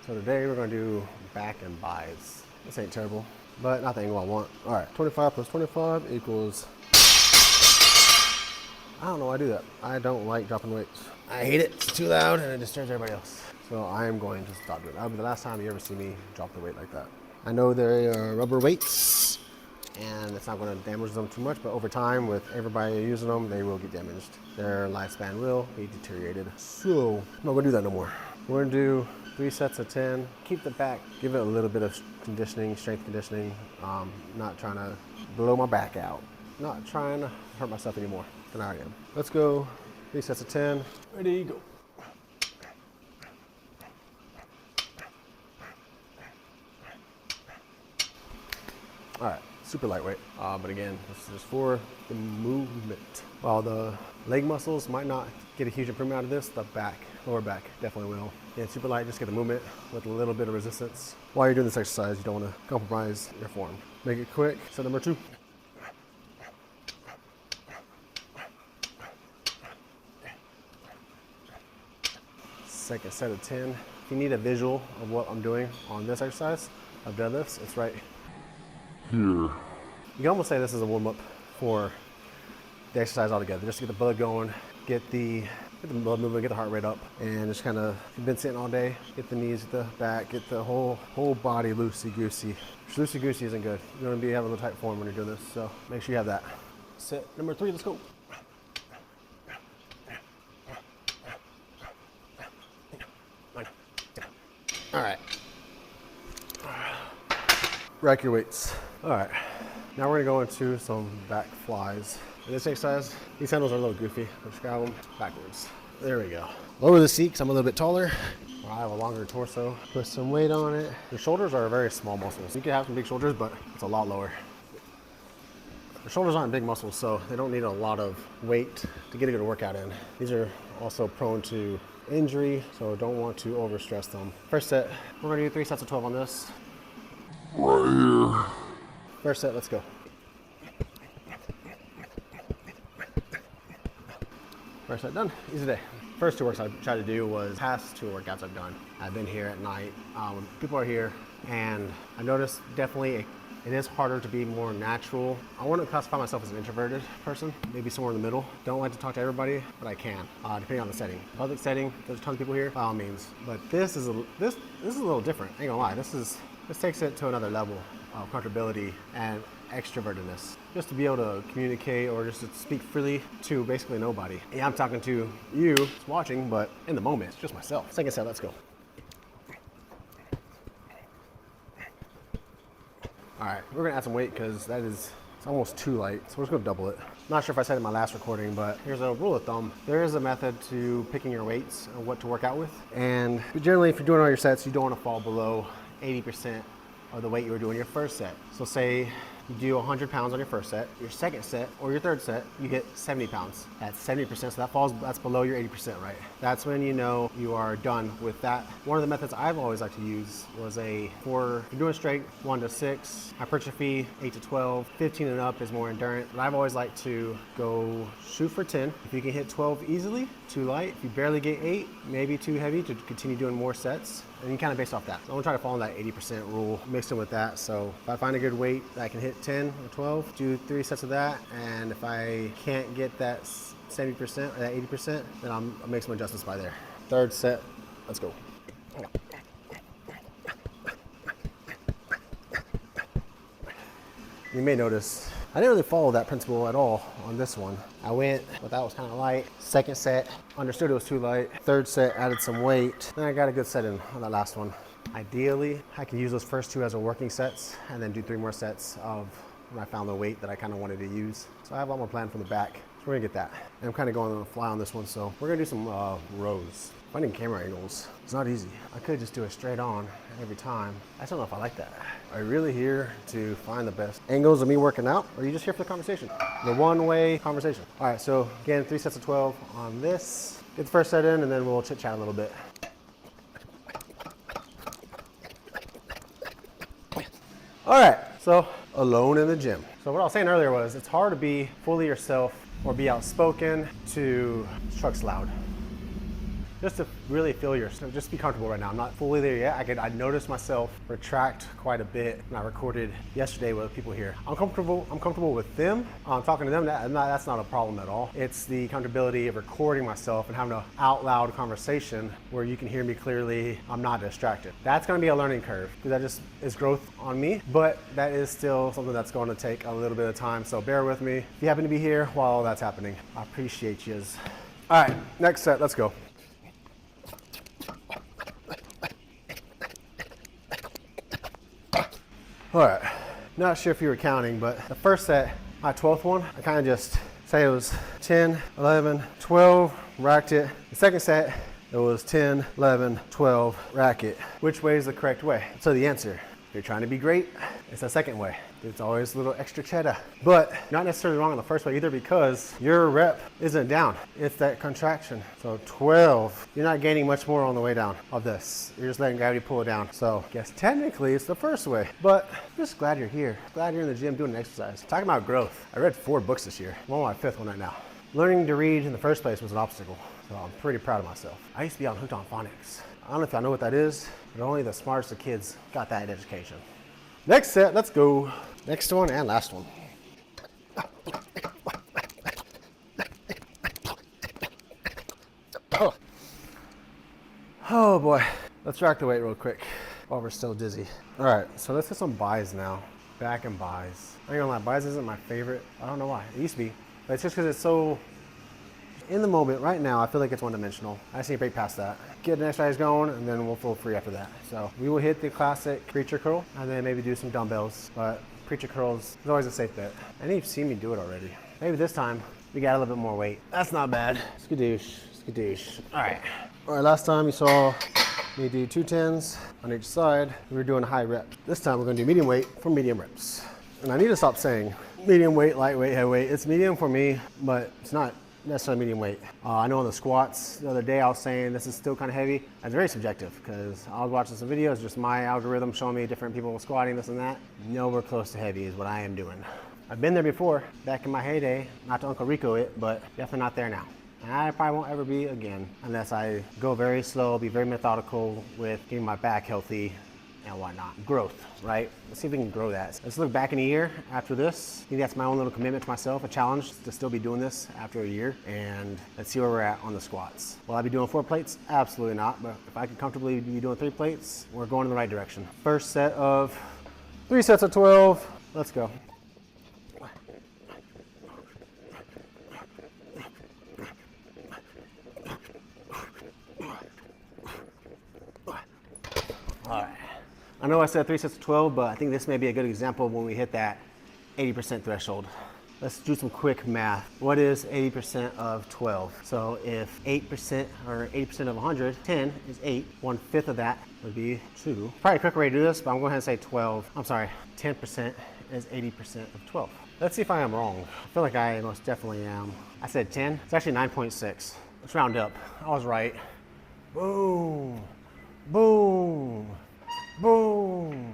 So today we're gonna do back and buys. This ain't terrible, but not the angle I want. All right, 25 plus 25 equals, I don't know why I do that. I don't like dropping weights. I hate it, it's too loud and it disturbs everybody else. So I am going to stop doing it. That'll be the last time you ever see me drop the weight like that. I know they are rubber weights and it's not gonna damage them too much, but over time with everybody using them, they will get damaged. Their lifespan will be deteriorated. So I'm not gonna do that no more. We're gonna do 3 sets of 10, keep the back, give it a little bit of conditioning, strength conditioning. Not trying to blow my back out. Not trying to hurt myself anymore than I am. Let's go, 3 sets of 10, ready, go. All right, super lightweight, but again, this is just for the movement. While the leg muscles might not get a huge improvement out of this, the back, lower back definitely will. Again, super light, just get the movement with a little bit of resistance. While you're doing this exercise, you don't want to compromise your form. Make it quick. Set number 2. Second set of 10. If you need a visual of what I'm doing on this exercise of deadlifts, it's right here. You can almost say this is a warm-up for the exercise altogether, just to get the blood going, get the blood moving, get the heart rate up, and just kind of, you've been sitting all day, get the knees, get the back, get the whole body loosey-goosey. Loosey-goosey isn't good. You're gonna be having a little tight form when you're doing this, so make sure you have that. Set number 3, let's go. All right. Rack your weights. All right. Now we're gonna go into some back flies. In this exercise, these handles are a little goofy. Let's grab them backwards. There we go. Lower the seat because I'm a little bit taller. I have a longer torso. Put some weight on it. The shoulders are very small muscles. You can have some big shoulders, but it's a lot lower. The shoulders aren't big muscles, so they don't need a lot of weight to get a good workout in. These are also prone to injury, so don't want to overstress them. First set, we're gonna do 3 sets of 12 on this. Right here. First set, let's go. First set done, easy day. First 2 works I tried to do was past 2 workouts I've done. I've been here at night when people are here, and I noticed definitely it is harder to be more natural. I wouldn't classify myself as an introverted person, maybe somewhere in the middle. Don't like to talk to everybody, but I can, depending on the setting. Public setting, there's tons of people here, by all means. But this is a little different, ain't gonna lie. This takes it to another level of comfortability and extrovertedness. Just to be able to communicate or just to speak freely to basically nobody. Yeah, I'm talking to you watching, but in the moment, it's just myself. Second set, let's go. All right, we're gonna add some weight because it's almost too light, so we're just gonna double it. Not sure if I said it in my last recording, but here's a rule of thumb. There is a method to picking your weights and what to work out with. And generally, if you're doing all your sets, you don't wanna fall below 80% of the weight you were doing your first set. So say you do 100 pounds on your first set, your second set or your third set, you get 70 pounds. That's 70%, so that's below your 80%, right? That's when you know you are done with that. One of the methods I've always liked to use was if you're doing straight, 1 to 6, hypertrophy, 8 to 12, 15 and up is more endurance. But I've always liked to go shoot for 10. If you can hit 12 easily, too light. If you barely get 8, maybe too heavy to continue doing more sets. And you kind of base off that. So I'm gonna try to follow that 80% rule, mix in with that. So if I find a good weight that I can hit 10 or 12, do 3 sets of that. And if I can't get that 70% or that 80%, then I'll make some adjustments by there. Third set, let's go. You may notice I didn't really follow that principle at all on this one. I went, but that was kind of light. Second set, understood it was too light. Third set, added some weight. Then I got a good set in on that last one. Ideally, I could use those first 2 as a working sets and then do 3 more sets of when I found the weight that I kind of wanted to use. So I have a lot more planned for the back. So we're gonna get that. And I'm kind of going on the fly on this one, so we're gonna do some rows. Finding camera angles is not easy. I could just do it straight on every time. I just don't know if I like that. Are you really here to find the best angles of me working out, or are you just here for the conversation? The one-way conversation. All right, so again, 3 sets of 12 on this. Get the first set in, and then we'll chit-chat a little bit. All right, so alone in the gym. So what I was saying earlier was it's hard to be fully yourself or be outspoken to trucks loud. just to really feel yourself, just be comfortable right now. I'm not fully there yet. I noticed myself retract quite a bit when I recorded yesterday with people here. I'm comfortable with them. Talking to them, that's not a problem at all. It's the comfortability of recording myself and having an out loud conversation where you can hear me clearly. I'm not distracted. That's gonna be a learning curve because that just is growth on me, but that is still something that's going to take a little bit of time. So bear with me if you happen to be here while all that's happening. I appreciate yous. All right, next set, let's go. All right, not sure if you were counting, but the first set, my 12th one, I kind of just say it was 10, 11, 12, racked it. The second set, it was 10, 11, 12, rack it. Which way is the correct way? So the answer, if you're trying to be great, it's the second way. It's always a little extra cheddar, but not necessarily wrong in the first way either because your rep isn't down. It's that contraction. So 12, you're not gaining much more on the way down of this. You're just letting gravity pull it down. So I guess technically it's the first way, but I'm just glad you're here. Glad you're in the gym doing an exercise. Talking about growth, I read 4 books this year. I'm on my 5th one right now. Learning to read in the first place was an obstacle, so I'm pretty proud of myself. I used to be on Hooked on Phonics. I don't know if I know what that is, but only the smartest of kids got that in education. Next set, let's go. Next one and last one. Oh boy, let's rack the weight real quick while we're still dizzy. All right, so let's get some buys now. Back and buys. I ain't gonna lie, buys isn't my favorite. I don't know why, it used to be, but it's just because it's so, in the moment right now, I feel like it's one-dimensional. I just need to break past that. Get an exercise going, and then we'll feel free after that. So we will hit the classic preacher curl, and then maybe do some dumbbells, but preacher curls is always a safe bet. I think you've seen me do it already. Maybe this time we got a little bit more weight. That's not bad. Skadoosh, skadoosh. All right, last time you saw me do 2 10s on each side. We were doing high reps. This time we're gonna do medium weight for medium reps. And I need to stop saying medium weight, lightweight, heavyweight. It's medium for me, but it's not necessarily medium weight. I know on the squats the other day I was saying this is still kind of heavy. That's very subjective because I was watching some videos, just my algorithm showing me different people squatting this and that. Nowhere close to heavy is what I am doing. I've been there before, back in my heyday, not to Uncle Rico it, but definitely not there now. And I probably won't ever be again unless I go very slow, be very methodical with getting my back healthy and whatnot. Growth, right? Let's see if we can grow that. Let's look back in a year after this. I think that's my own little commitment to myself, a challenge to still be doing this after a year. And let's see where we're at on the squats. Will I be doing 4 plates? Absolutely not. But if I could comfortably be doing 3 plates, we're going in the right direction. First set of 3 sets of 12. Let's go. All right. I know I said 3 sets of 12, but I think this may be a good example of when we hit that 80% threshold. Let's do some quick math. What is 80% of 12? So if 8% or 80% of 100, 10 is 8. 1/5 of that would be 2. Probably a quicker way to do this, but I'm going to say 12. I'm sorry, 10% is 80% of 12. Let's see if I am wrong. I feel like I most definitely am. I said 10. It's actually 9.6. Let's round up. I was right. Boom. Boom. Boom.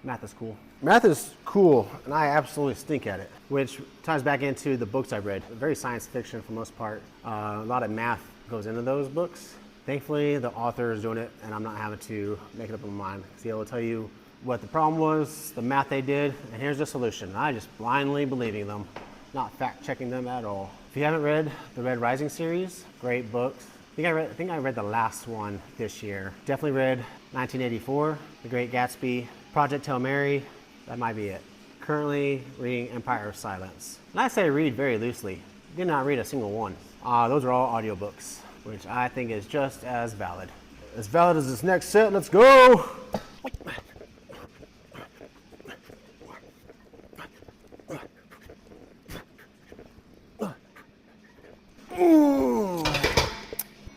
Math is cool. Math is cool, and I absolutely stink at it, which ties back into the books I've read. Very science fiction for the most part. A lot of math goes into those books. Thankfully, the author is doing it, and I'm not having to make it up in my mind. See, I will tell you what the problem was, the math they did, and here's the solution. I just blindly believing them, not fact checking them at all. If you haven't read the Red Rising series, great books. I think I read the last one this year. Definitely read 1984, The Great Gatsby, Project Hail Mary. That might be it. Currently reading Empire of Silence. And I say read very loosely. Did not read a single one. Those are all audiobooks, which I think is just as valid. As valid as this next set. Let's go.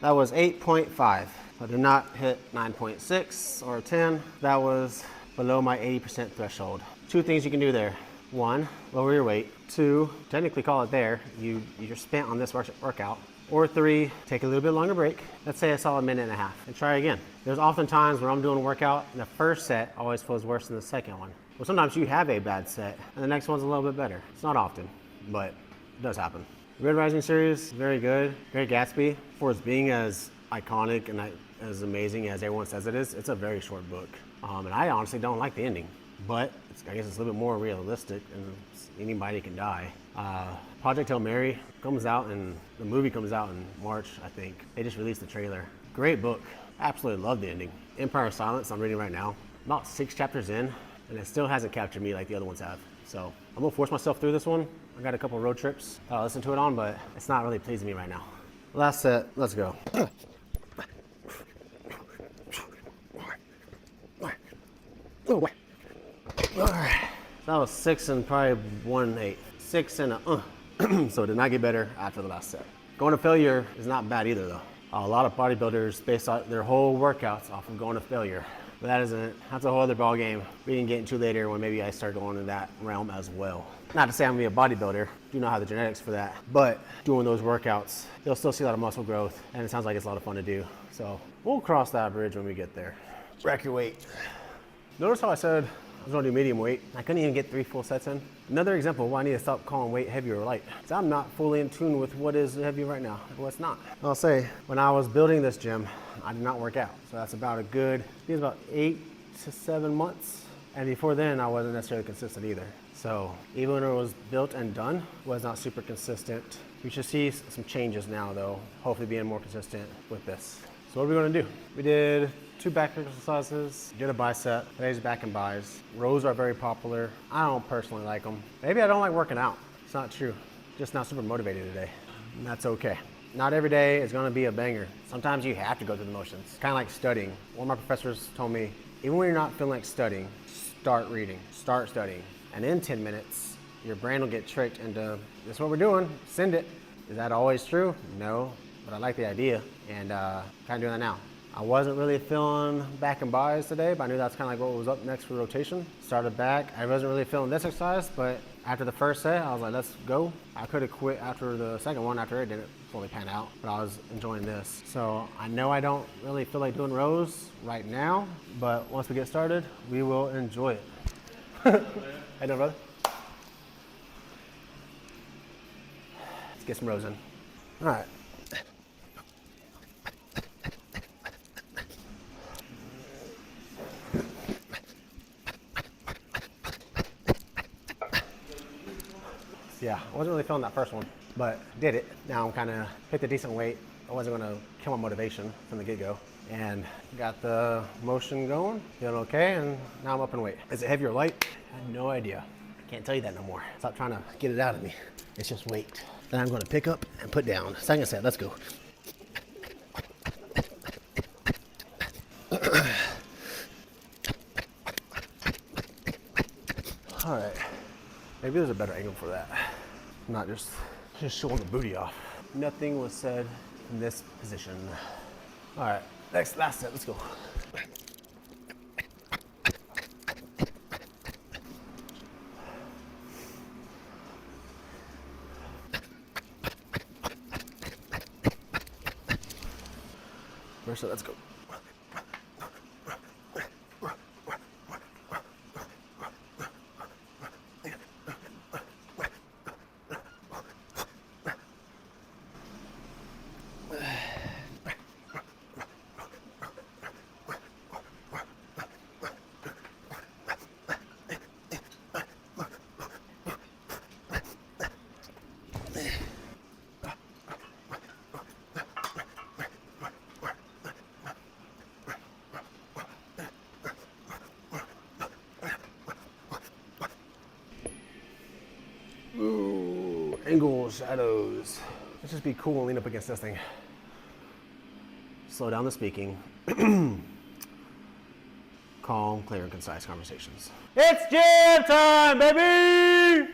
That was 8.5. I did not hit 9.6 or 10. That was below my 80% threshold. 2 things you can do there. 1, lower your weight. 2, technically call it there. You're spent on this workout. Or 3, take a little bit longer break. Let's say a solid minute and a half and try again. There's often times when I'm doing a workout and the first set always feels worse than the second one. Well, sometimes you have a bad set and the next one's a little bit better. It's not often, but it does happen. Red Rising series, very good. Great Gatsby, for its being as iconic and as amazing as everyone says it is, it's a very short book. And I honestly don't like the ending, but I guess it's a little bit more realistic and anybody can die. Project Hail Mary comes out, and the movie comes out in March, I think. They just released the trailer. Great book. Absolutely love the ending. Empire of Silence, I'm reading right now. About 6 chapters in, and it still hasn't captured me like the other ones have. So I'm gonna force myself through this one. I got a couple road trips I listen to it on, but it's not really pleasing me right now. Last set, let's go. All right. That was 6 and probably 1/8. 6 and a so it did not get better after the last set. Going to failure is not bad either though. A lot of bodybuilders base their whole workouts off of going to failure. But that's a whole other ball game we can get into later when maybe I start going in that realm as well. Not to say I'm gonna be a bodybuilder, do not have the genetics for that, but doing those workouts, you'll still see a lot of muscle growth, and it sounds like it's a lot of fun to do. So we'll cross that bridge when we get there. Rack your weight. Notice how I said I was gonna do medium weight. I couldn't even get 3 full sets in. Another example of why I need to stop calling weight heavy or light. So I'm not fully in tune with what is heavy right now and what's not. I'll say, when I was building this gym, I did not work out. So that's about a good, I think it's about 8 to 7 months. And before then, I wasn't necessarily consistent either. So even when it was built and done, was not super consistent. We should see some changes now though, hopefully being more consistent with this. So what are we gonna do? We did 2 back exercises, did a bicep, today's back and bis. Rows are very popular. I don't personally like them. Maybe I don't like working out. It's not true. Just not super motivated today. And that's okay. Not every day is gonna be a banger. Sometimes you have to go through the motions. Kind of like studying. One of my professors told me, even when you're not feeling like studying, start reading, start studying. And in 10 minutes, your brain will get tricked into, this is what we're doing, send it. Is that always true? No, but I like the idea, and kind of doing that now. I wasn't really feeling back and bis today, but I knew that's kind of like what was up next for rotation. Started back, I wasn't really feeling this exercise, but after the first set, I was like, let's go. I could have quit after the second one, after it didn't fully pan out, but I was enjoying this. So I know I don't really feel like doing rows right now, but once we get started, we will enjoy it. How you doing, brother? Let's get some rows in. All right. Yeah, I wasn't really feeling that first one, but did it. Now I'm kind of picked a decent weight. I wasn't going to kill my motivation from the get-go, and got the motion going, feeling okay, and now I'm up in weight. Is it heavy or light? I have no idea. I can't tell you that no more. Stop trying to get it out of me. It's just weight. Then I'm going to pick up and put down. Second set, let's go. All right, maybe there's a better angle for that. Not just showing the booty off. Nothing was said in this position. All right, last set, let's go. First set, let's go. Ooh, angles, shadows. Let's just be cool and lean up against this thing. Slow down the speaking. Calm, clear, and concise conversations. It's gym time, baby!